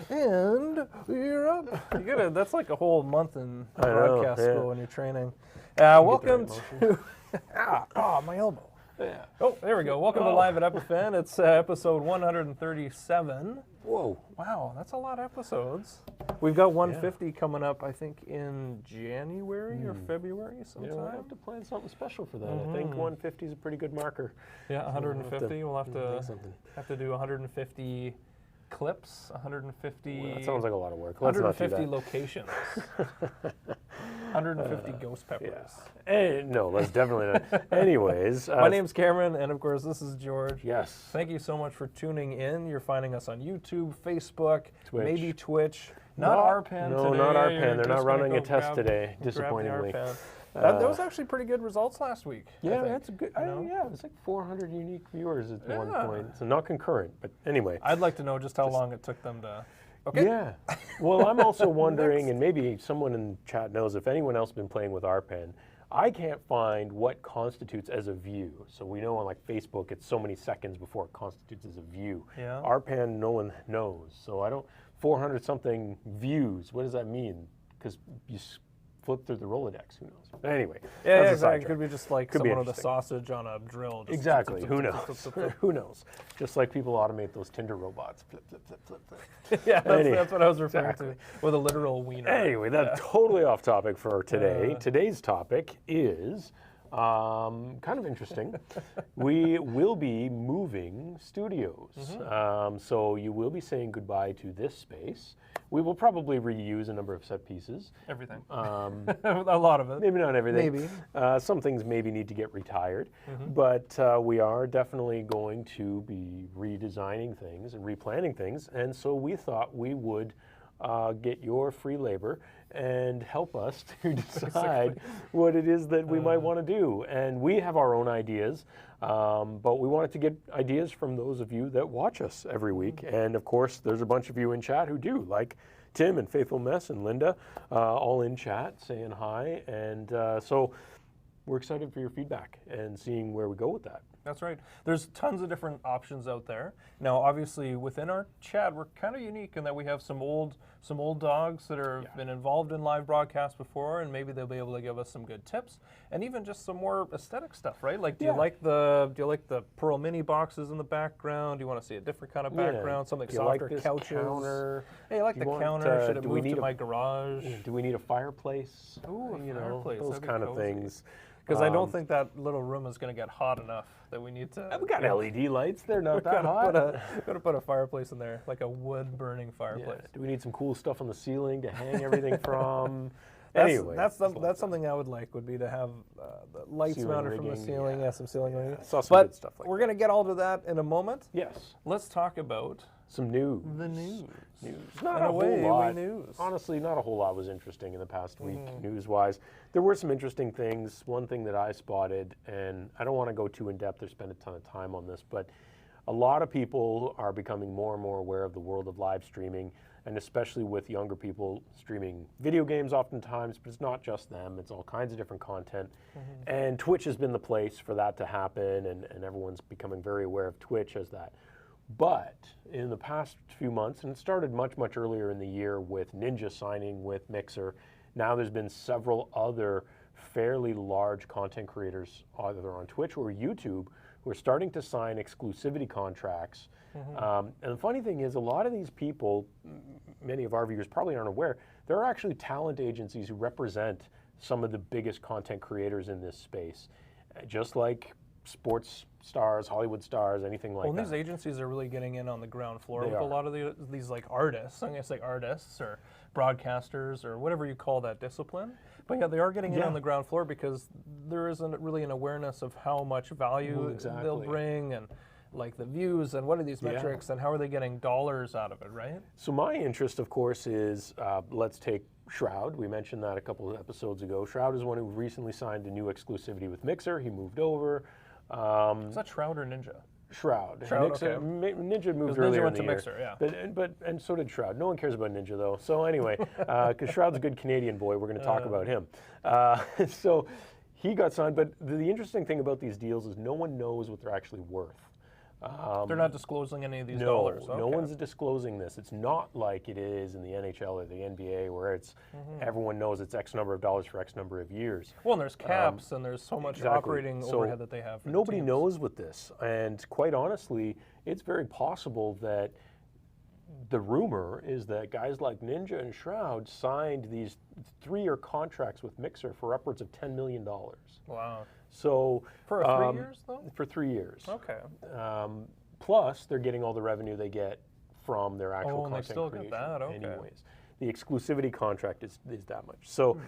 And you're up. You gotta, that's like a whole month in I know, broadcast yeah. school when you're training. Welcome right to... my elbow. Yeah. Oh, there we go. Welcome to Live at Epiphan. It's episode 137. Whoa. Wow, that's a lot of episodes. We've got 150 coming up, I think, in January or February sometime. Yeah, we'll have to plan something special for that. I think 150 is a pretty good marker. Yeah, 150. We'll have to do 150 clips, 150. Well, that sounds like a lot of work. Let's not do 150 that. locations. 150 ghost peppers. Yeah. Hey, no, let's definitely not. Anyways. My name's Cameron, and of course, this is George. Yes. Thank you so much for tuning in. You're finding us on YouTube, Facebook, Twitch. Maybe Twitch. Not Arpan no, today. not Arpan. You're They're just not gonna running go a test grab- today, grab the disappointingly. Arpan. That was actually pretty good results last week. Yeah, I think, that's a good. you know? Yeah, it was like 400 unique viewers at one Yeah. point. So not concurrent, but anyway. I'd like to know just how long it took them to. Okay. Yeah. Well, I'm also wondering, and maybe someone in chat knows, if anyone else has been playing with Arpan, I can't find what constitutes as a view. So we know on like Facebook, it's so many seconds before it constitutes as a view. Yeah. Arpan, no one knows. So I don't, 400 something views, what does that mean? Because you flip through the Rolodex, who knows? But anyway, Yeah, that's a exactly. It sidetrack. could be just like Could be someone with a interesting. sausage on a drill. Just Exactly. Who knows? Who knows? Just like people automate those Tinder robots. Flip, flip, flip, flip, flip. Yeah, Anyway, that's what I was referring exactly. to with a literal wiener. Anyway, that's totally off topic for today. Today's topic is kind of interesting. We will be moving studios. So you will be saying goodbye to this space. We will probably reuse a number of set pieces. Everything. A lot of it. Maybe not everything. Maybe. Some things maybe need to get retired, but we are definitely going to be redesigning things and replanning things. And so we thought we would get your free labor and help us to decide what it is that we might want to do. And we have our own ideas, but we wanted to get ideas from those of you that watch us every week. And of course, there's a bunch of you in chat who do, like Tim and Faithful Mess and Linda, all in chat saying hi. And so we're excited for your feedback and seeing where we go with that. That's right. There's tons of different options out there. Now, obviously, within our chat, we're kind of unique in that we have some old dogs that have been involved in live broadcasts before, and maybe they'll be able to give us some good tips, and even just some more aesthetic stuff, right? Like, do you like the Pearl Mini boxes in the background? Do you want to see a different kind of background, something Do you softer, like this couches? counter? Hey, I like Do the you want, counter. Should it do we move need to a- my garage? Do we need a fireplace? Ooh, a You know, fireplace. those That'd be kind of cozy. things. Because I don't think that little room is going to get hot enough that we need to. We got LED lights. They're not that hot. Gotta put a fireplace in there, like a wood-burning fireplace. Do we need some cool stuff on the ceiling to hang everything from? That's, Anyway, that's something I would like. Would be to have the lights Ceiling mounted from the rigging, ceiling. Yeah, some ceiling rigging. saw some But good stuff like we're gonna get all to that in a moment. Yes, Let's talk about some news. the news. Not And a away whole lot. we news. Honestly, not a whole lot was interesting in the past week, news-wise. There were some interesting things. One thing that I spotted, and I don't want to go too in-depth or spend a ton of time on this, but a lot of people are becoming more and more aware of the world of live streaming, and especially with younger people streaming video games oftentimes, but it's not just them, it's all kinds of different content. And Twitch has been the place for that to happen, and everyone's becoming very aware of Twitch as that. But in the past few months, and it started much, much earlier in the year with Ninja signing with Mixer, now there's been several other fairly large content creators, either on Twitch or YouTube, who are starting to sign exclusivity contracts. And the funny thing is, a lot of these people, many of our viewers probably aren't aware, there are actually talent agencies who represent some of the biggest content creators in this space. Just like sports stars, Hollywood stars, anything like Well, that. these agencies are really getting in on the ground floor They with are. a lot of these like artists. I'm gonna say artists or broadcasters or whatever you call that discipline. But yeah, they are getting in on the ground floor because there isn't really an awareness of how much value they'll bring and like the views and what are these metrics and how are they getting dollars out of it, right? So my interest, of course, is let's take Shroud. We mentioned that a couple of episodes ago. Shroud is one who recently signed a new exclusivity with Mixer. He moved over. Is that Shroud or Ninja? Shroud. Shroud, Mixer, okay. Ninja moved Ninja earlier went in to the year. Mixer, yeah. And so did Shroud. No one cares about Ninja though. So anyway, because Shroud's a good Canadian boy, we're going to talk about him. So he got signed. But the interesting thing about these deals is no one knows what they're actually worth. They're not disclosing any of these No, dollars. no Okay. one's disclosing this. It's not like it is in the NHL or the NBA where it's everyone knows it's X number of dollars for X number of years. Well, and there's caps and there's so much exactly. operating So overhead that they have. For Nobody the teams. knows with this, and quite honestly, it's very possible that the rumor is that guys like Ninja and Shroud signed these 3-year contracts with Mixer for upwards of $10 million. Wow. So For 3 years, though? for 3 years. Okay. Plus, they're getting all the revenue they get from their actual and they content still get creation. that, okay. Anyways, the exclusivity contract is that much. So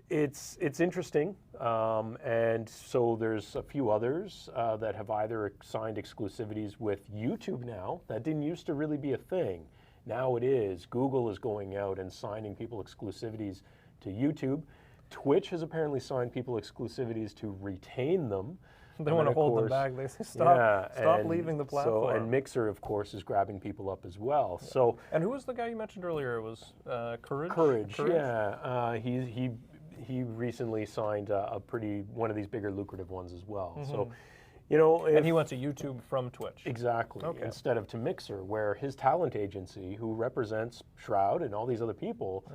it's interesting, and so there's a few others that have either signed exclusivities with YouTube now. That didn't used to really be a thing. Now it is. Google is going out and signing people exclusivities to YouTube. Twitch has apparently signed people exclusivities to retain them. They want to hold them back. They say, stop leaving the platform. So, and Mixer, of course, is grabbing people up as well. Yeah. So, and who was the guy you mentioned earlier? It was Courage? Courage, yeah. He recently signed one of these bigger lucrative ones as well. So, you know, and he went to YouTube from Twitch. Exactly. Okay. Instead of to Mixer, where his talent agency, who represents Shroud and all these other people,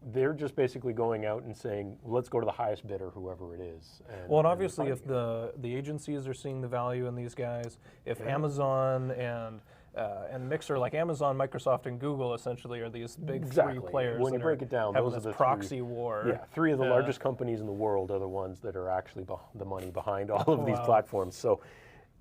they're just basically going out and saying, let's go to the highest bidder, whoever it is. And obviously, if the agencies are seeing the value in these guys, if Amazon and Mixer, like Amazon, Microsoft, and Google, essentially are these big three players. When you break it down, those are the proxy war. Yeah, 3 of the largest companies in the world are the ones that are actually the money behind all of these platforms. So,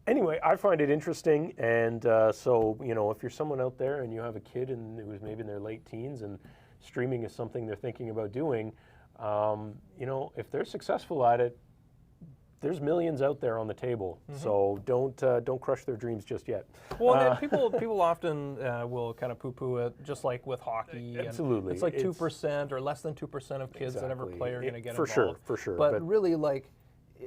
anyway, I find it interesting, and so you know, if you're someone out there and you have a kid and who's maybe in their late teens and streaming is something they're thinking about doing, you know, if they're successful at it, there's millions out there on the table. So don't crush their dreams just yet. Well, and people often will kind of poo-poo it, just like with hockey. Absolutely, and it's like 2% or less than 2% of kids that ever play are going to get involved. For sure. But really, like,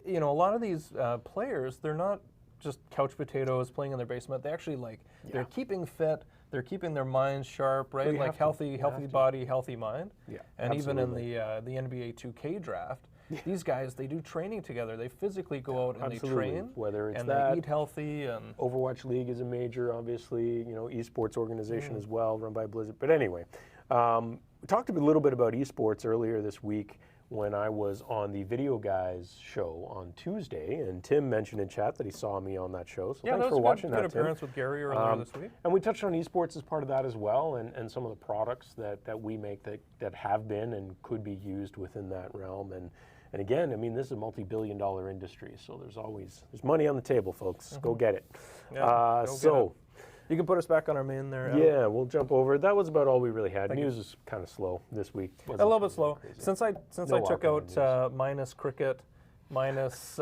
you know, a lot of these players, they're not just couch potatoes playing in their basement. They actually they're keeping fit. They're keeping their minds sharp, right? Well, like healthy body, healthy mind. Yeah, and absolutely. even in the NBA 2K draft, these guys, they do training together. They physically go out and they train. Whether it's and that, they eat healthy. And Overwatch League is a major, obviously, you know, esports organization as well, run by Blizzard. But anyway, we talked a little bit about esports earlier this week when I was on the Video Guys show on Tuesday, and Tim mentioned in chat that he saw me on that show. So thanks for watching that, Tim. Good appearance with Gary earlier this week. And we touched on esports as part of that as well, and some of the products that we make that have been and could be used within that realm. And again, I mean, this is a multi-billion-dollar industry, so there's money on the table, folks. Go get it. Yeah, go get it. You can put us back on our main there. Yeah, we'll jump over. That was about all we really had. News is kind of slow this week. A little bit slow. Since I took out minus cricket, minus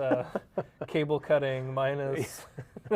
cable cutting, minus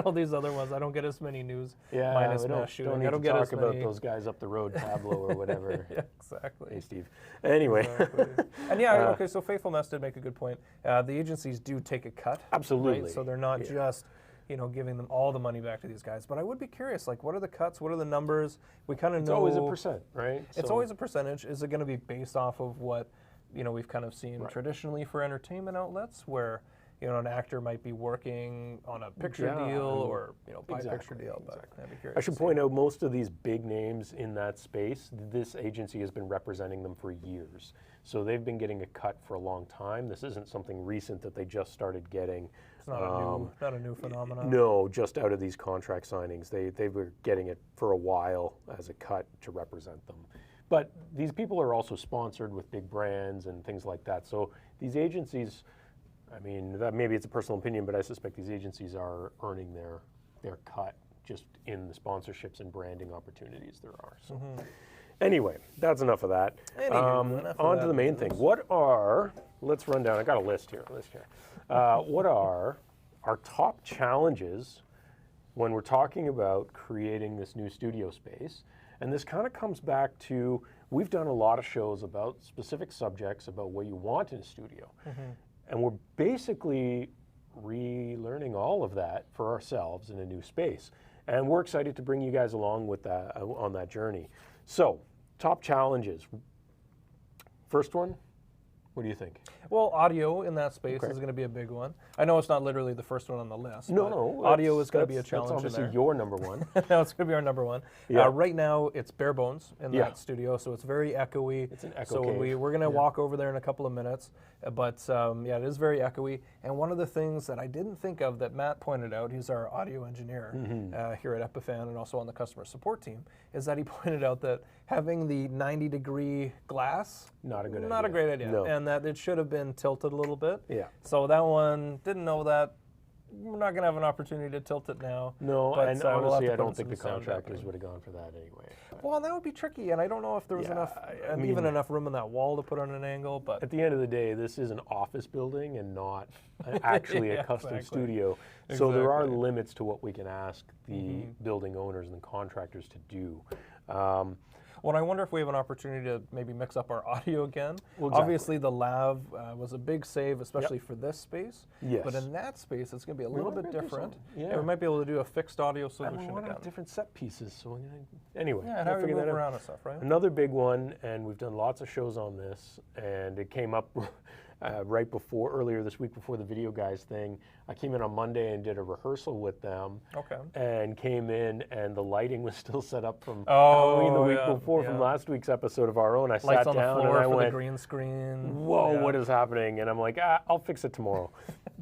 all these other ones, I don't get as many news. Yeah, minus we mass shooting. don't need I don't to get talk as about many. those guys up the road, Pablo or whatever. Yeah, exactly. Hey, Steve. Anyway. Exactly. And yeah, okay, so Faithfulness did make a good point. The agencies do take a cut. Absolutely. Right? So they're not just, you know, giving them all the money back to these guys. But I would be curious, like, what are the cuts? What are the numbers? We kind of know. It's always a percent, right? It's always a percentage. Is it going to be based off of what, you know, we've kind of seen traditionally for entertainment outlets, where, you know, an actor might be working on a picture deal or, you know, by picture deal. But I'd be curious. I should point out most of these big names in that space, this agency has been representing them for years. So they've been getting a cut for a long time. This isn't something recent that they just started getting. It's not a new phenomenon. No, just out of these contract signings. They were getting it for a while as a cut to represent them. But these people are also sponsored with big brands and things like that. So these agencies, I mean, maybe it's a personal opinion, but I suspect these agencies are earning their cut just in the sponsorships and branding opportunities there are. So anyway, that's enough of that. On to the main thing. Let's run down, I got a list here. What are our top challenges when we're talking about creating this new studio space? And this kind of comes back to, we've done a lot of shows about specific subjects, about what you want in a studio. And we're basically relearning all of that for ourselves in a new space. And we're excited to bring you guys along with that on that journey. So, top challenges. First one, What do you think? Well, audio in that space is going to be a big one. I know it's not literally the first one on the list. No, audio is going to be a challenge. That's obviously in there. your number one. No, it's going to be our number one. Yeah. Right now, it's bare bones in that studio, so it's very echoey. It's an echo So cave. we're going to walk over there in a couple of minutes, but yeah, it is very echoey. And one of the things that I didn't think of that Matt pointed out, he's our audio engineer here at Epiphan and also on the customer support team, is that he pointed out that having the 90-degree glass, not a great idea, no. and that it should have been tilted a little bit. Yeah. So that one, didn't know that. We're not going to have an opportunity to tilt it now. No, but, and we'll honestly, have to I put don't think the some sound contractors happening. would have gone for that anyway. Well, that would be tricky, and I don't know if there was enough, even enough room in that wall to put on an angle. But at the end of the day, this is an office building and not actually a custom studio. So there are limits to what we can ask the building owners and the contractors to do. Well, I wonder if we have an opportunity to maybe mix up our audio again. Well, Obviously, the lav was a big save, especially for this space. Yes. But in that space, it's going to be a little bit different. Yeah. And we might be able to do a fixed audio And solution we want to again. have different set pieces. So anyway, Yeah, and we'll how we figure move that out. around and stuff, right? Another big one, and we've done lots of shows on this, and it came up earlier this week before the video guys thing. I came in on Monday and did a rehearsal with them. Okay. And came in, and the lighting was still set up from Halloween the week before from last week's episode of our own. I Lights sat on the down floor and I for went, the green screen. whoa, what is happening? And I'm like, I'll fix it tomorrow.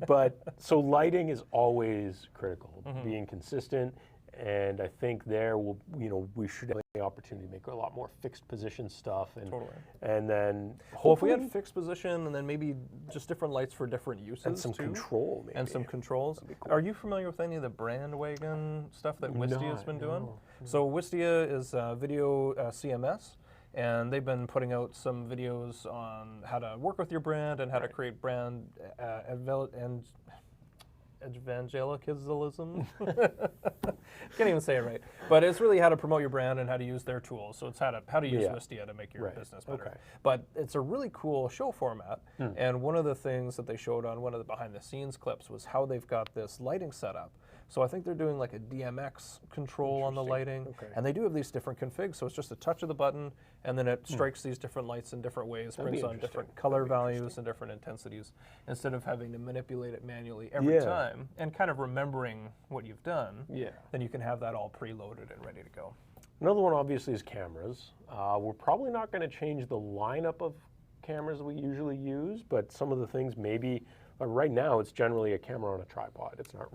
But so lighting is always critical, being consistent. And I think there we should have the opportunity to make a lot more fixed position stuff, and and then if we had fixed position and then maybe just different lights for different uses and some control, maybe. And some controls. Cool. Are you familiar with any of the Brandwagon stuff that Wistia's been doing? No. So Wistia is video CMS, and they've been putting out some videos on how to work with your brand and how to create brand evangelicalism. Can't even say it right. But it's really how to promote your brand and how to use their tools. So it's how to use Wistia to make your business better. Okay. But it's a really cool show format. And one of the things that they showed on one of the behind the scenes clips was how they've got this lighting set up. So I think they're doing like a DMX control on the lighting. And they do have these different configs. So it's just a touch of the button, and then it strikes these different lights in different ways, brings on different color values and different intensities, instead of having to manipulate it manually every time and kind of remembering what you've done. Then you can have that all preloaded and ready to go. Another one obviously is cameras. We're probably not going to change the lineup of cameras we usually use, but some of the things maybe, right now it's generally a camera on a tripod. It's not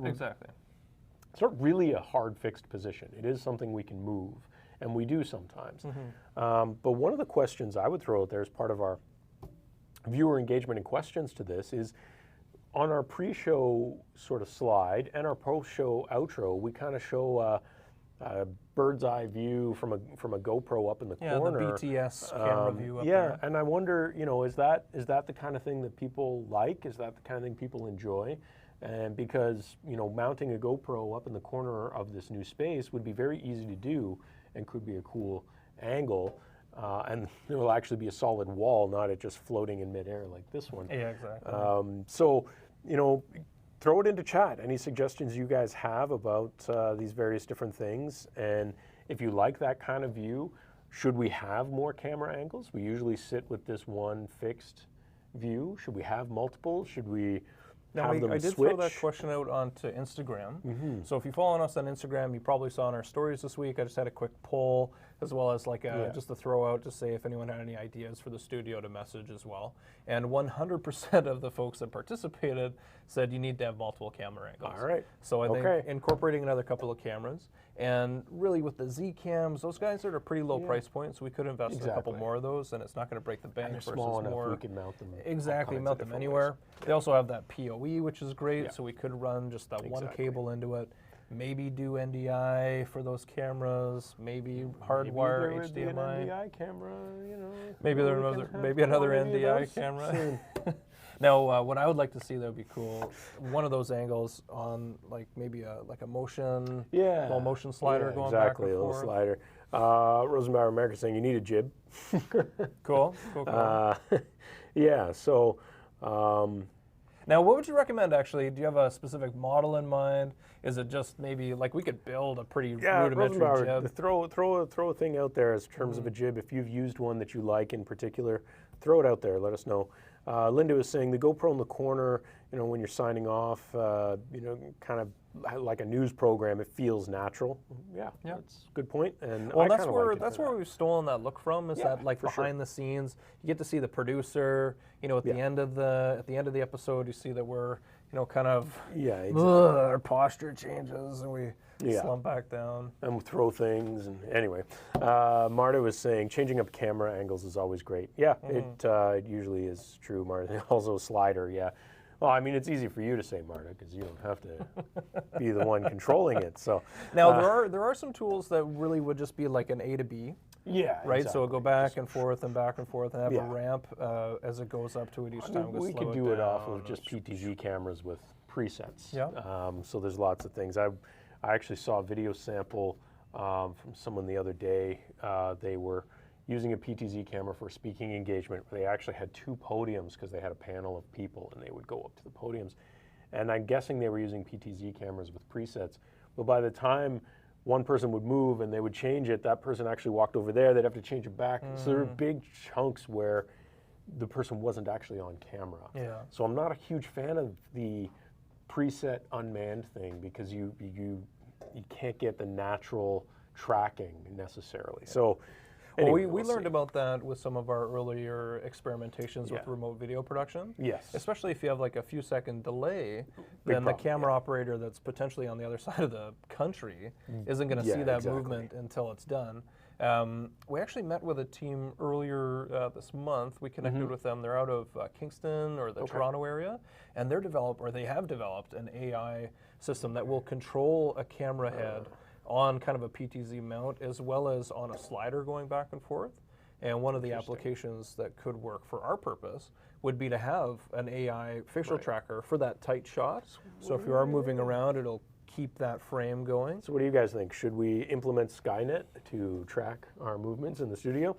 It's not really a hard fixed position. It is something we can move, and we do sometimes. But one of the questions I would throw out there as part of our viewer engagement and questions to this is, on our pre-show sort of slide and our post-show outro, we kind of show a bird's eye view from a GoPro up in the corner. Yeah, the BTS camera view up there. And I wonder, is that the kind of thing that people like? Is that the kind of thing people enjoy? And because, mounting a GoPro up in the corner of this new space would be very easy to do and could be a cool angle. And there will actually be a solid wall, not it just floating in midair like this one. Yeah, exactly. So, throw it into chat. Any suggestions you guys have about these various different things? And if you like that kind of view, should we have more camera angles? We usually sit with this one fixed view. Should we have multiple? Should we... Now, I did throw that question out onto Instagram. So if you follow us on Instagram, you probably saw in our stories this week, I just had a quick poll, as well as like just a throw out to say if anyone had any ideas for the studio to message as well. And 100% of the folks that participated said you need to have multiple camera angles. All right. So I think incorporating another couple of cameras, and really with the Z cams, those guys are at a pretty low price point, so we could invest in a couple more of those, and it's not going to break the bank. And they're versus small enough more. we can mount them. Exactly, mount them anywhere. They also have that PoE, which is great, so we could run just that one cable into it. Maybe do NDI for those cameras. Maybe hardwire HDMI. Maybe an NDI camera, Maybe another NDI camera. Now, what I would like to see that would be cool, one of those angles on like maybe a motion, little motion slider going back and forth. Exactly, a little slider. Rosenbauer America saying you need a jib. Cool. Yeah. So. Now, what would you recommend, actually? Do you have a specific model in mind? Is it just maybe, like, we could build a pretty rudimentary jib? Throw a thing out there as terms of a jib. If you've used one that you like in particular, throw it out there. Let us know. Linda was saying the GoPro in the corner, when you're signing off, kind of like a news program, it feels natural. Yeah, that's a good point. And well, that's where we've stolen that look from. Is that like behind sure. the scenes? You get to see the producer. At the end of the episode, you see that we're kind of our posture changes and we slump back down and we throw things. And anyway, Marta was saying changing up camera angles is always great. Yeah, it usually is true, Marta. Also slider. Yeah. Well, I mean, it's easy for you to say, Marta, because you don't have to be the one controlling it. So now there are some tools that really would just be like an A to B. Yeah. Right. Exactly. So it'll go back and forth and back and forth, and have a ramp as it goes up to it each time. We could do it off of just PTZ cameras with presets. Yeah. So there's lots of things. I actually saw a video sample from someone the other day. They were using a PTZ camera for a speaking engagement. They actually had 2 podiums because they had a panel of people, and they would go up to the podiums. And I'm guessing they were using PTZ cameras with presets. But by the time one person would move and they would change it, that person actually walked over there, they'd have to change it back. So there were big chunks where the person wasn't actually on camera. Yeah. So I'm not a huge fan of the preset unmanned thing because you can't get the natural tracking necessarily. So anyway, we learned about that with some of our earlier experimentations with remote video production. Yes. Especially if you have like a few second delay, then the camera operator that's potentially on the other side of the country isn't going to see that movement until it's done. We actually met with a team earlier this month. We connected with them. They're out of Kingston or the Toronto area, and they have developed an AI system that will control a camera head on kind of a PTZ mount as well as on a slider going back and forth. And one of the applications that could work for our purpose would be to have an AI facial tracker for that tight shot. So if you are moving around, it'll keep that frame going. So what do you guys think? Should we implement Skynet to track our movements in the studio?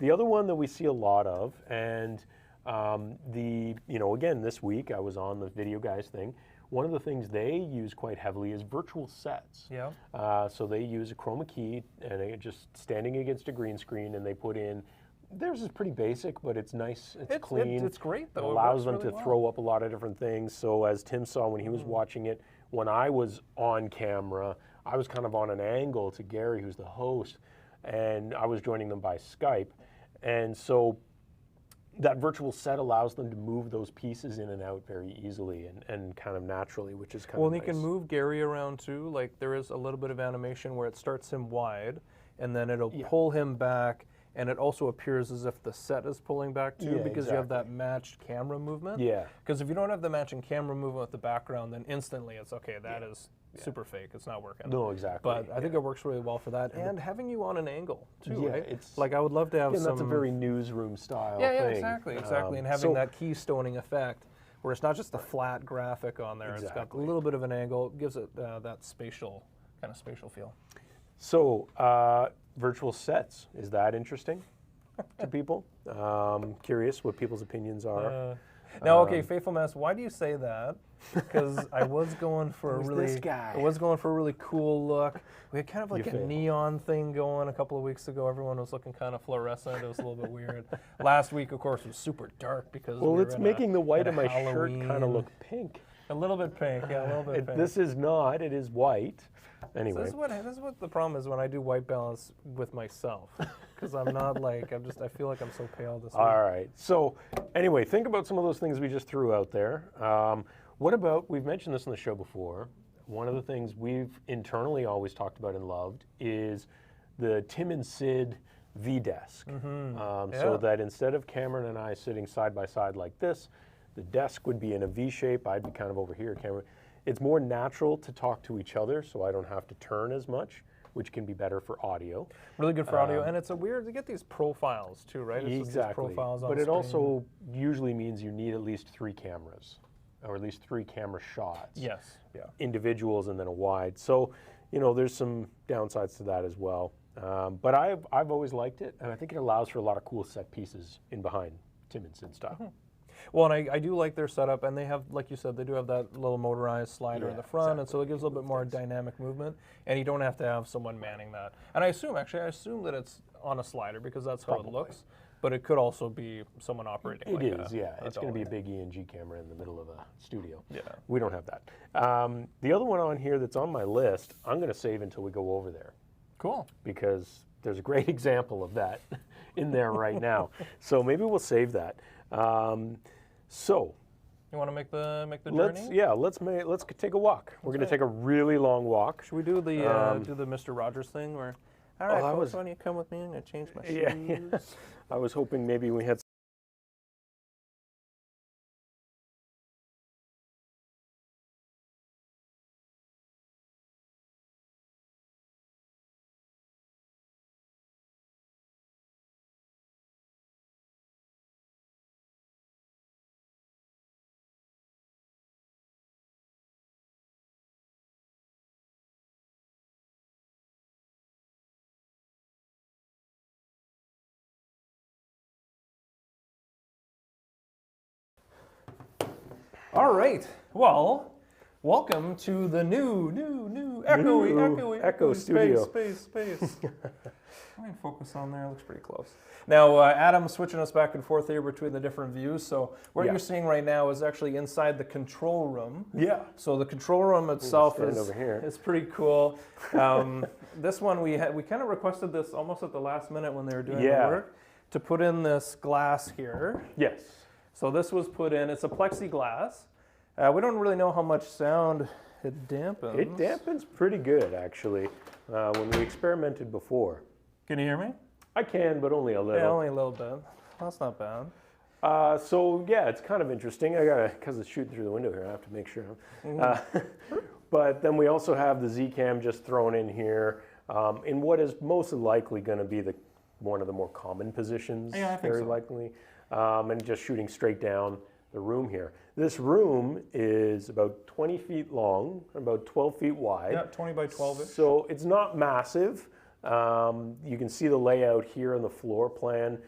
The other one that we see a lot of, and again, this week I was on the Video Guys thing. One of the things they use quite heavily is virtual sets. Yeah. So they use a chroma key and they just standing against a green screen, and they put in. Theirs is pretty basic, but it's nice. It's clean. It's great though. It allows them to throw up a lot of different things. So as Tim saw when he was watching it, when I was on camera, I was kind of on an angle to Gary, who's the host, and I was joining them by Skype, and so that virtual set allows them to move those pieces in and out very easily and kind of naturally, which is kind of nice. Well, and you can move Gary around too. Like there is a little bit of animation where it starts him wide, and then it'll pull him back, and it also appears as if the set is pulling back too, because you have that matched camera movement. Yeah. Because if you don't have the matching camera movement with the background, then instantly it's okay, that is super fake, it's not working. No, exactly. But I think it works really well for that, and having you on an angle too, right? It's like I would love to have some. That's a very newsroom style thing. Exactly, and having that keystoning effect, where it's not just a flat graphic on there, it's got a little bit of an angle, gives it that spatial feel. So, virtual sets, is that interesting to people? Curious what people's opinions are. Now, okay, Faithful Mass, why do you say that? Because I was going for a really cool look. We had kind of like a neon thing going a couple of weeks ago. Everyone was looking kind of fluorescent. It was a little bit weird. Last week, of course, was super dark because it's making the white of my shirt kind of look pink. A little bit pink, yeah, a little bit pink. This is not. It is white. Anyway, so this is what the problem is when I do white balance with myself, because I'm not like I feel like I'm so pale this week. All right. So anyway, think about some of those things we just threw out there. What about, we've mentioned this in the show before, one of the things we've internally always talked about and loved is the Tim and Sid V-desk. So that instead of Cameron and I sitting side by side like this, the desk would be in a V shape. I'd be kind of over here, Cameron. It's more natural to talk to each other, so I don't have to turn as much, which can be better for audio. Really good for audio, and it's weird to get these profiles too, right? It's exactly. Just these profiles on but it screen. Also usually means you need at least 3 cameras, or at least 3 camera shots. Yes. Yeah. Individuals and then a wide. So, there's some downsides to that as well. But I've always liked it, and I think it allows for a lot of cool set pieces in behind Tim and Sid stuff. Well, and I do like their setup, and they have, like you said, they do have that little motorized slider in the front, and so it gives a little bit more dynamic movement, and you don't have to have someone manning that. And I assume that it's on a slider because that's how it looks. but it could also be someone operating. It is, yeah. It's going to be a big ENG camera in the middle of a studio. Yeah. We don't have that. The other one on here that's on my list, I'm going to save until we go over there. Cool. Because there's a great example of that in there right now. So maybe we'll save that. So you want to make the journey? Let's take a walk. We're going to take a really long walk. Should we do the Mr. Rogers thing where, all right, folks, why don't you come with me? I'm going to change my shoes. Yeah. I was hoping maybe we had. All right. Well, welcome to the new echoey studio. Space. Let me focus on there. Looks pretty close. Now, Adam's switching us back and forth here between the different views. So what you're seeing right now is actually inside the control room. Yeah. So the control room itself is pretty cool. This one we kind of requested this almost at the last minute when they were doing the work to put in this glass here. Yes. So this was put in. It's a plexiglass. We don't really know how much sound it dampens. It dampens pretty good, actually, when we experimented before. Can you hear me? I can, but only a little. Yeah, only a little bit. That's not bad. So yeah, it's kind of interesting. Because it's shooting through the window here, I have to make sure. But then we also have the Z-Cam just thrown in here in what is most likely going to be one of the more common positions, I think very likely, and just shooting straight down the room here. This room is about 20 feet long, about 12 feet wide. Yeah, 20 by 12-ish. So it's not massive. You can see the layout here on the floor plan.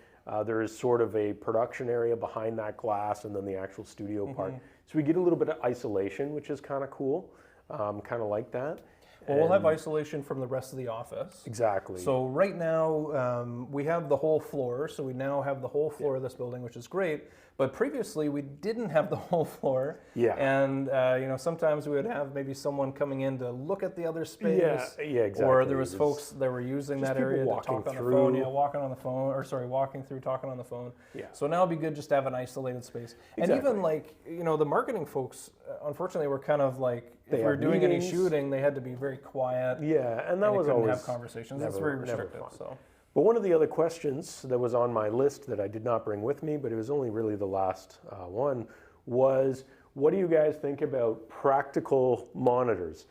There is sort of a production area behind that glass and then the actual studio part. So we get a little bit of isolation, which is kind of cool. Kind of like that. Well, we'll have isolation from the rest of the office. Exactly. So right now, we have the whole floor. So we now have the whole floor of this building, which is great. But previously, we didn't have the whole floor. Yeah. And, sometimes we would have maybe someone coming in to look at the other space. Yeah, exactly. Or there was folks that were using that area to talk on the phone. Yeah, walking through, talking on the phone. Yeah. So now it'd be good just to have an isolated space. Exactly. And even the marketing folks, unfortunately, were kind of like, if we were doing any shooting, they had to be very quiet. Yeah, and that was always have conversations. It's very restrictive. So. But one of the other questions that was on my list that I did not bring with me, but it was only really the last one, was what do you guys think about practical monitors?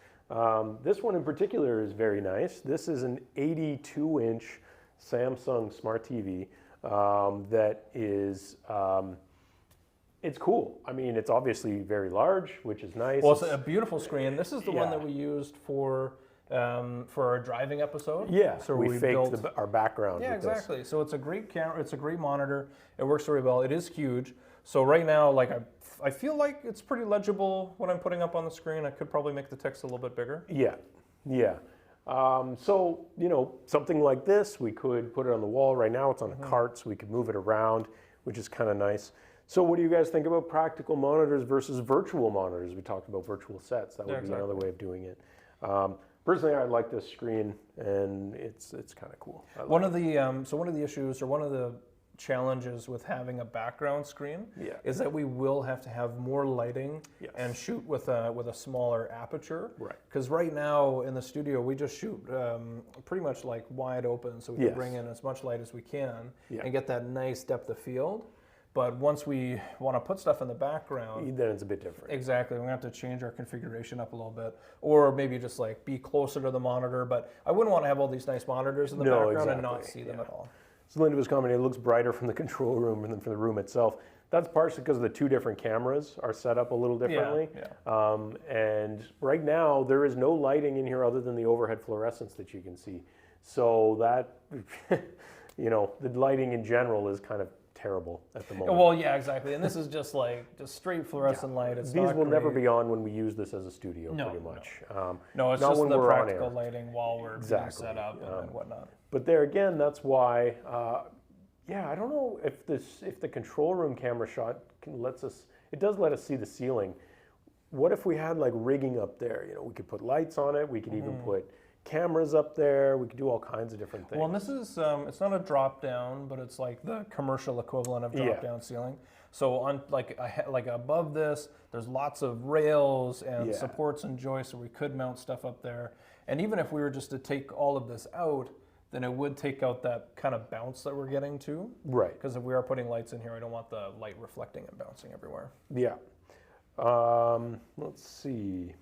This one in particular is very nice. This is an 82-inch Samsung Smart TV that is, it's cool. I mean, it's obviously very large, which is nice. Well, it's a beautiful screen. This is the one that we used for our driving episode. Yeah, so we faked our background. Yeah, with exactly. This. So it's a great camera. It's a great monitor. It works very well. It is huge. So right now, I feel like it's pretty legible what I'm putting up on the screen. I could probably make the text a little bit bigger. Yeah. So something like this, we could put it on the wall. Right now, it's on a cart, so we could move it around, which is kind of nice. So what do you guys think about practical monitors versus virtual monitors? We talked about virtual sets. That would be another way of doing it. Personally, I like this screen, and it's kind of cool. One of the issues, or one of the challenges with having a background screen is that we will have to have more lighting and shoot with a smaller aperture. Right. Because right now in the studio we just shoot pretty much like wide open, so we can bring in as much light as we can and get that nice depth of field. But once we want to put stuff in the background, then it's a bit different. Exactly. We're going to have to change our configuration up a little bit, or maybe just be closer to the monitor. But I wouldn't want to have all these nice monitors in the background and not see them at all. So Linda was commenting, it looks brighter from the control room than from the room itself. That's partially because the two different cameras are set up a little differently. And right now, there is no lighting in here other than the overhead fluorescence that you can see. So that, the lighting in general is kind of terrible at the moment. Well, yeah, exactly. And this is just straight fluorescent light. It's These will never be on when we use this as a studio, pretty much. No, it's not just when the we're practical on air. lighting while we're being set up and whatnot. But there again, that's why, Yeah, I don't know if the control room camera shot it does let us see the ceiling. What if we had like rigging up there? You know, we could put lights on it. We could even put cameras up there. We could do all kinds of different things. Well, and this is, it's not a drop down, but it's like the commercial equivalent of drop down ceiling. So on like above this, there's lots of rails and supports and joists, so we could mount stuff up there. And even if we were just to take all of this out, then it would take out that kind of bounce that we're getting to. Right. Because if we are putting lights in here, I don't want the light reflecting and bouncing everywhere. Yeah. Let's see.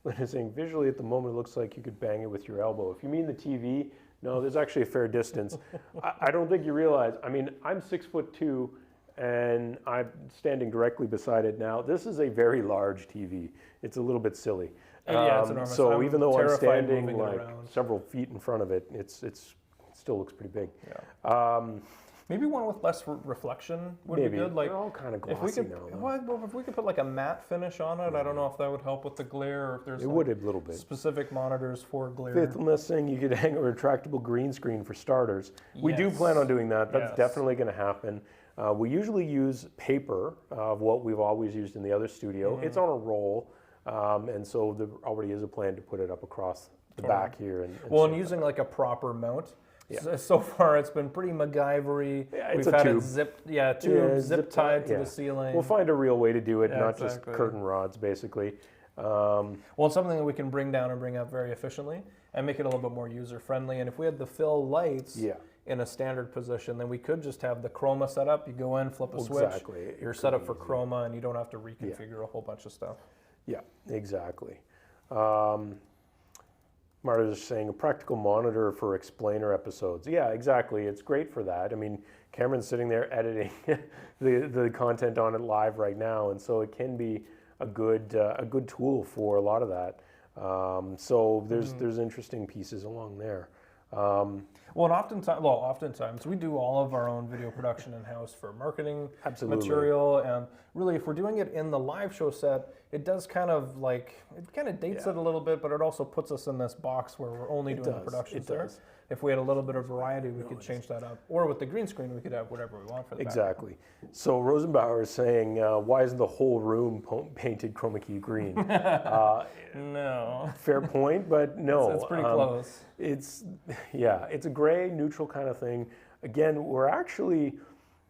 Lynn is saying, visually at the moment, it looks like you could bang it with your elbow. If you mean the TV, no, there's actually a fair distance. I don't think you realize, I mean, I'm 6'2", and I'm standing directly beside it now. This is a very large TV. It's a little bit silly. Yeah, it's enormous. So even though I'm standing like around. several feet in front of it, it still looks pretty big. Yeah. Maybe one with less reflection would be good. Like, they're all kind of glossy if we could, now. well, if we could put like a matte finish on it, I don't know if that would help with the glare, or if there's It would a little bit. specific monitors for glare. Faithfulness saying you could hang a retractable green screen for starters. We do plan on doing that. That's definitely going to happen. We usually use paper of what we've always used in the other studio. It's on a roll, and so there already is a plan to put it up across the back here. And using like a proper mount. Yeah. So far, it's been pretty MacGyver-y. Yeah, it's We've a had tube. it zipped, zip tied to the ceiling. We'll find a real way to do it, not just curtain rods, basically. Well, it's something that we can bring down and bring up very efficiently and make it a little bit more user-friendly. And if we had the fill lights in a standard position, then we could just have the chroma set up. You go in, flip a switch. Exactly. You're set up for chroma, and you don't have to reconfigure a whole bunch of stuff. Yeah, exactly. Marta's saying a practical monitor for explainer episodes. Yeah, exactly. It's great for that. I mean, Cameron's sitting there editing the content on it live right now, and so it can be a good tool for a lot of that. So there's interesting pieces along there. Well, and oftentimes we do all of our own video production in-house for marketing material, and really, if we're doing it in the live show set, it does kind of dates it a little bit, but it also puts us in this box where we're only doing the productions there. If we had a little bit of variety, we could change that up. Or with the green screen, we could have whatever we want for the Exactly. So Rosenbauer is saying, why isn't the whole room painted chroma key green? No. Fair point, but no. It's pretty close. It's a gray, neutral kind of thing. Again, we're actually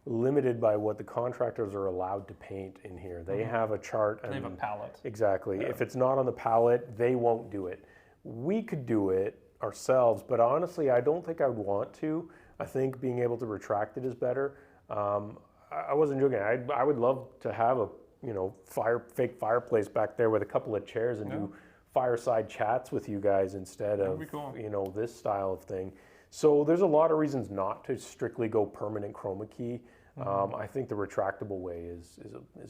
limited by what the contractors are allowed to paint in here. They have a chart. They have a palette. Exactly. Yeah. If it's not on the palette, they won't do it. We could do it ourselves, but honestly, I don't think I would want to. I think being able to retract it is better. I wasn't joking. I would love to have a fake fireplace back there with a couple of chairs and do fireside chats with you guys instead of this style of thing. So there's a lot of reasons not to strictly go permanent chroma key. I think the retractable way is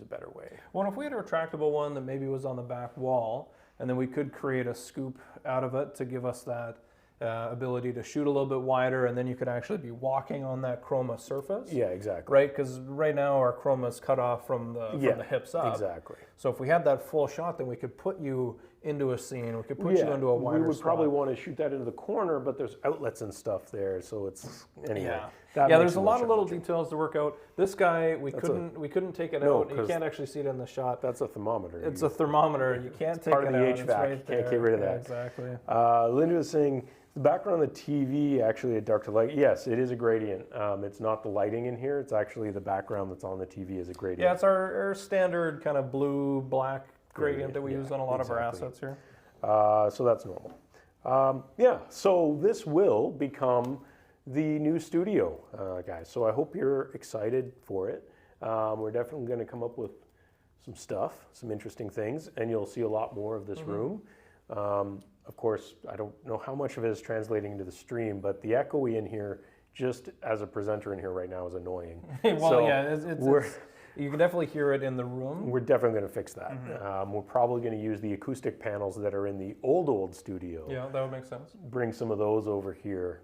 a better way. Well, if we had a retractable one that maybe was on the back wall, and then we could create a scoop out of it to give us that ability to shoot a little bit wider, and then you could actually be walking on that chroma surface. Yeah, exactly. Right, because right now our chroma is cut off from the hips up. Exactly. So if we had that full shot, then we could put you into a scene. We could put you into a wider We would spot. Probably want to shoot that into the corner, but there's outlets and stuff there, so it's anyway. Yeah, there's a lot of little details to work out. This guy, we couldn't take it out. You can't actually see it in the shot. That's a thermometer. It's a thermometer. You can't take it out. Part of the HVAC. Right, you can't get rid of that. Exactly. Linda was saying the background on the TV actually a dark to light. Yes, it is a gradient. It's not the lighting in here. It's actually the background that's on the TV is a gradient. Yeah, it's our standard kind of blue black gradient that we use on a lot of our assets here. So that's normal. So this will become the new studio, guys. So I hope you're excited for it. We're definitely going to come up with some stuff, some interesting things, and you'll see a lot more of this room. Of course, I don't know how much of it is translating into the stream, but the echoey in here, just as a presenter in here right now, is annoying. You can definitely hear it in the room. We're definitely going to fix that. We're probably going to use the acoustic panels that are in the old studio. Yeah, that would make sense. Bring some of those over here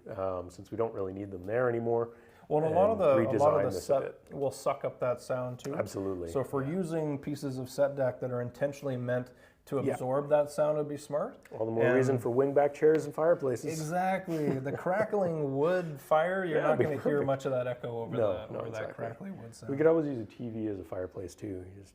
since we don't really need them there anymore. Well, a lot of the set will suck up that sound too. Absolutely. So if we're using pieces of set deck that are intentionally meant to absorb that sound would be smart. All the more reason for wingback chairs and fireplaces. Exactly. The crackling wood fire, you're not going to hear much of that echo over that crackling wood sound. We could always use a TV as a fireplace too. You just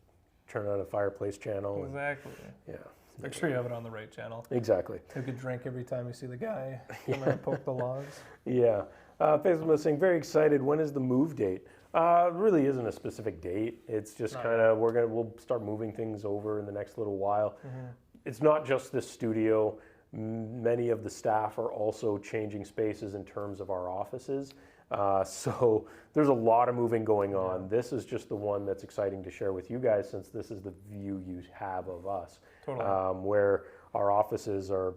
turn on a fireplace channel. Exactly. Yeah. Make sure you have it on the right channel. Exactly. You could drink every time you see the guy come and poke the logs. Yeah. Facebook was saying, very excited. When is the move date? Really isn't a specific date. It's just kind of we'll start moving things over in the next little while. It's not just this studio. Many of the staff are also changing spaces in terms of our offices. So there's a lot of moving going on. This is just the one that's exciting to share with you guys, since this is the view you have of us. Totally. Where our offices are,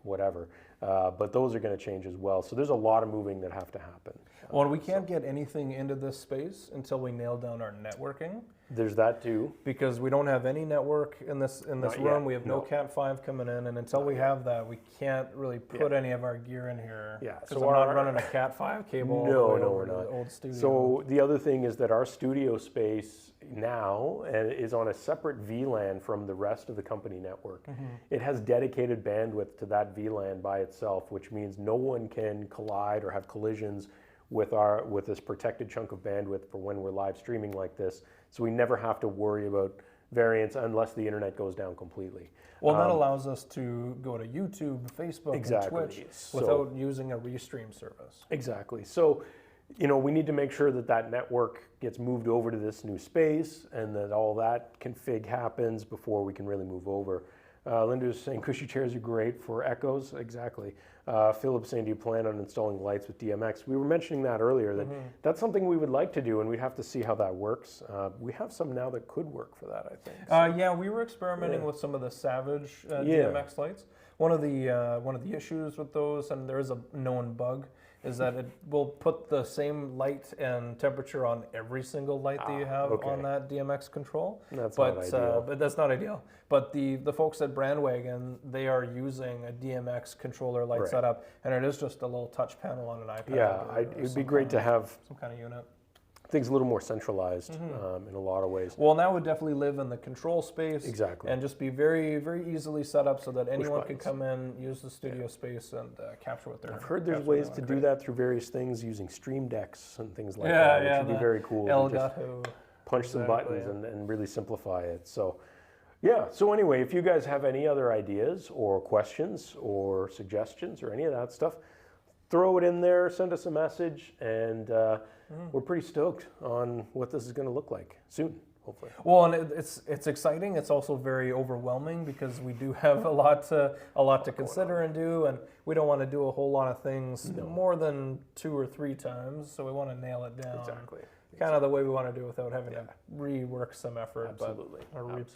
whatever. But those are going to change as well. So there's a lot of moving that have to happen. Well, we can't get anything into this space until we nail down our networking. There's that too. Because we don't have any network in this room. Yet. We have no Cat 5 coming in, and until we have that, we can't really put any of our gear in here. Yeah. So we're not running a Cat 5 cable. No, we're not. The old studio. So the other thing is that our studio space now is on a separate VLAN from the rest of the company network. It has dedicated bandwidth to that VLAN by itself, which means no one can collide or have collisions with this protected chunk of bandwidth for when we're live streaming like this. So we never have to worry about variance unless the internet goes down completely. Well, that allows us to go to YouTube, Facebook, and Twitch without using a restream service. Exactly. So, we need to make sure that network gets moved over to this new space and that all that config happens before we can really move over. Linda's saying cushy chairs are great for echoes. Exactly. Philip's saying, do you plan on installing lights with DMX? We were mentioning that earlier, that's something we would like to do, and we'd have to see how that works. We have some now that could work for that, I think. So. Yeah, we were experimenting with some of the Savage DMX lights. One of the issues with those, and there is a known bug, is that it will put the same light and temperature on every single light that you have on that DMX control. That's not ideal. But that's not ideal. But the folks at Brandwagon, they are using a DMX controller light setup, and it is just a little touch panel on an iPad. Yeah, it'd be great to have some kind of unit. Things a little more centralized in a lot of ways. Well, now would definitely live in the control space. Exactly. And just be very, very easily set up so that anyone can come in, use the studio space, and capture what they're. I've heard there's ways to do that through various things using stream decks and things like that, which would be very cool. Elgato. Punch some buttons and really simplify it. So, yeah. So anyway, if you guys have any other ideas or questions or suggestions or any of that stuff, throw it in there, send us a message, and we're pretty stoked on what this is going to look like soon, hopefully. Well, and it's exciting. It's also very overwhelming because we do have a lot to consider and do, and we don't want to do a whole lot of things more than 2 or 3 times. So we want to nail it down. Exactly. Kind of the way we want to do without having to rework some effort, Absolutely.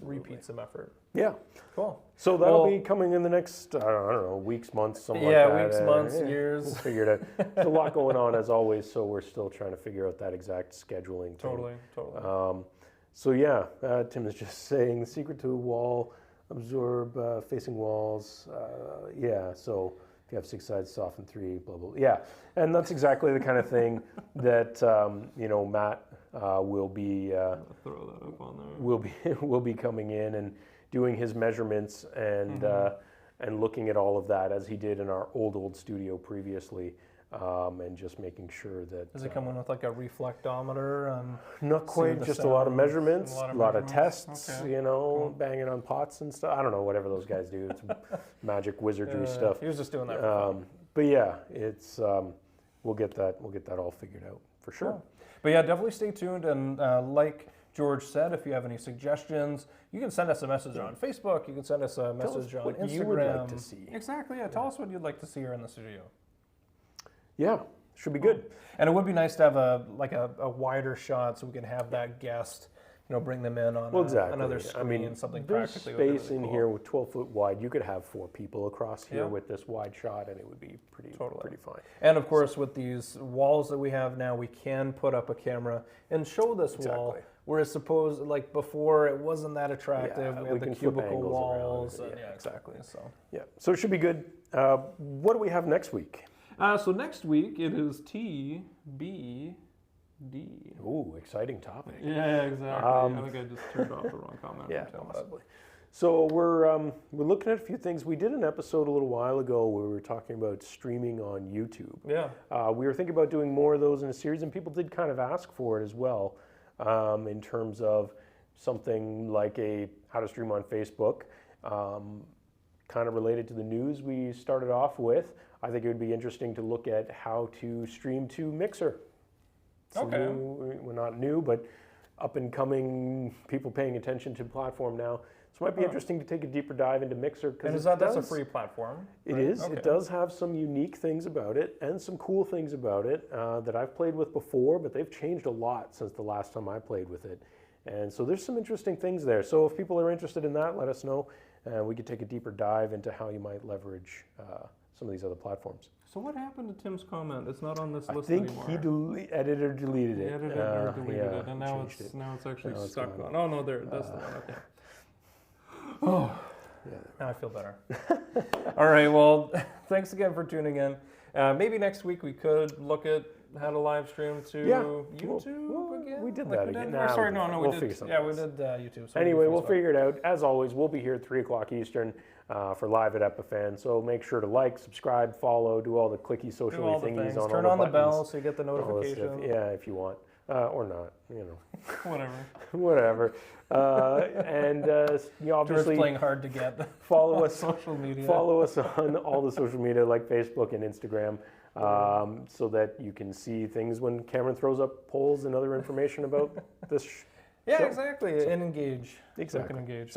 repeat some effort. Yeah. Cool. So that'll be coming in the next, I don't know, weeks, months, something like that. Yeah, weeks, months, years. We'll figure it out. There's a lot going on as always, so we're still trying to figure out that exact scheduling thing. Totally. So yeah, Tim is just saying the secret to wall absorb facing walls. So if you have 6 sides, soften 3, blah, blah, blah. Yeah, and that's exactly the kind of thing that, Matt will be, throw that up on there. will be coming in and doing his measurements and looking at all of that as he did in our old studio previously, and just making sure that. Does it come in with like a reflectometer? Not quite, just a lot of measurements, a lot of tests, banging on pots and stuff. I don't know, whatever those guys do. It's magic wizardry stuff. He was just doing that for fun. But yeah, it's we'll get that all figured out for sure. Cool. But yeah, definitely stay tuned, and like George said, if you have any suggestions, you can send us a message on Facebook. You can send us a message on Instagram. You would like to see. Exactly. Yeah. Tell us what you'd like to see here in the studio. Yeah, should be good. And it would be nice to have a wider shot so we can have that guest, bring them in on another screen, something practically. There's space in here with 12 foot wide. You could have 4 people across here with this wide shot, and it would be pretty fine. And of course, with these walls that we have now, we can put up a camera and show this wall. Whereas suppose, like before, it wasn't that attractive. We had the cubicle walls. Exactly. So it should be good. What do we have next week? So next week it is TBD. Ooh, exciting topic. Yeah, exactly. I think I just turned off the wrong comment. Yeah, possibly. So we're looking at a few things. We did an episode a little while ago where we were talking about streaming on YouTube. Yeah. We were thinking about doing more of those in a series, and people did kind of ask for it as well, in terms of something like how to stream on Facebook, kind of related to the news we started off with. I think it would be interesting to look at how to stream to Mixer. Okay. We're not new, but up and coming people paying attention to the platform now. So it might be interesting to take a deeper dive into Mixer. And that's a free platform? It is. Okay. It does have some unique things about it and some cool things about it that I've played with before, but they've changed a lot since the last time I played with it. And so there's some interesting things there. So if people are interested in that, let us know. We could take a deeper dive into how you might leverage some of these other platforms. So what happened to Tim's comment? It's not on this list anymore. anymore. I think he edited or deleted it. He edited or deleted it, and now it's actually stuck on. Oh no, that's the one. Okay. Oh, yeah. Now I feel better. All right, well, thanks again for tuning in. Maybe next week we could look at how to live stream to YouTube again. We did that again. Sorry, no, we'll we did. Yeah, we did YouTube. So anyway, we'll figure it out. As always, we'll be here at 3 o'clock Eastern for Live at Epiphan. So make sure to like, subscribe, follow, do all the clicky social thingies on Turn all on the the bell so you get the notification. Yeah, if you want. Or not, Whatever. Whatever. And you obviously playing hard to get. Follow us social media. Follow us on all the social media like Facebook and Instagram, so that you can see things when Cameron throws up polls and other information about this. Yeah, exactly. And engage. Exactly. So you can engage.